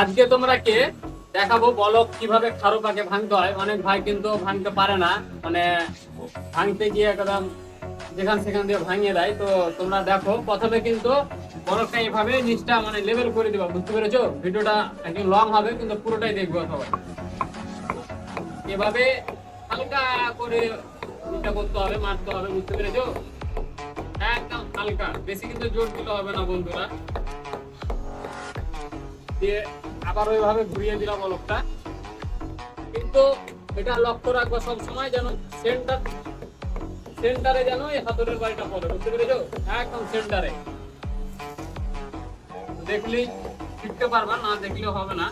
আজকে তোমরা কে দেখাবো বলক কিভাবে খারো পাকে ভাঙতে হয়। অনেক ভাই কিন্তু ভাঙতে পারে না, মানে ভাঙতে গিয়ে একদম যেখান সেখান দিয়ে ভাঙিয়ে দেয়। তো তোমরা দেখো, প্রথমে কিন্তু বলকটা এইভাবে নিচটা মানে লেভেল করে দিবা, বুঝতে পেরেছো? ভিডিওটা একটু লং হবে কিন্তু পুরোটাই দেখবো সবাই। এভাবে হালকা করে এটা করতে হবে, মারতে হবে, বুঝতে পেরেছো? একদম হালকা, বেশি কিন্তু জোর দিতে হবে না বন্ধুরা। দিয়ে আবার ওইভাবে ঘুরিয়ে দিলাম বলকটা, কিন্তু এটা লক্ষ্য রাখবো সব সময় যেন সেন্টারে যেন এই হাতুড়ের বাড়িটা পড়ে, বুঝতে পেরেছো? একদম সেন্টারে। দেখলেই শিখতে পারবা, না দেখলেও হবে না,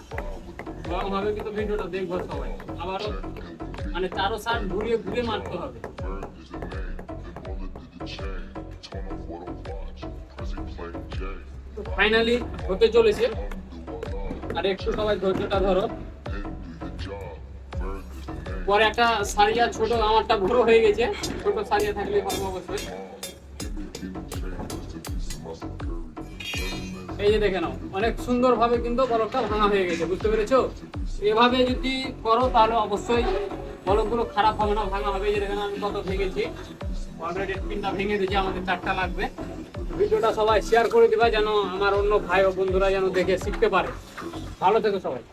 লং হবে কিন্তু ভিডিওটা দেখবো সবাই। আবারও মানে চারো সাইড ঘুরিয়ে ঘুরিয়ে মারতে হবে। ফাইনালি হতে চলেছে, আর একটু সবাই ধৈর্যটা ধরো। পরে একটা সারিয়া ছোট, আমারটা বড় হয়ে গেছে, ছোট সারিয়া থাকলে ভালো অবশ্যই। এই যে দেখে নাও, অনেক সুন্দর ভাবে কিন্তু বলকটা ভাঙা হয়ে গেছে, বুঝতে পেরেছো? এভাবে যদি করো তাহলে অবশ্যই বলকগুলো খারাপ হবে না, ভাঙা হবে। এই যে দেখে নাও আমি কত ভেঙেছি, অলরেডি পিনটা ভেঙে দিয়েছি, আমাদের 4টা লাগবে। ভিডিওটা সবাই শেয়ার করে দিবা যেন আমার অন্য ভাই ও বন্ধুরা যেন দেখে শিখতে পারে। ভালো থেকো সবাই।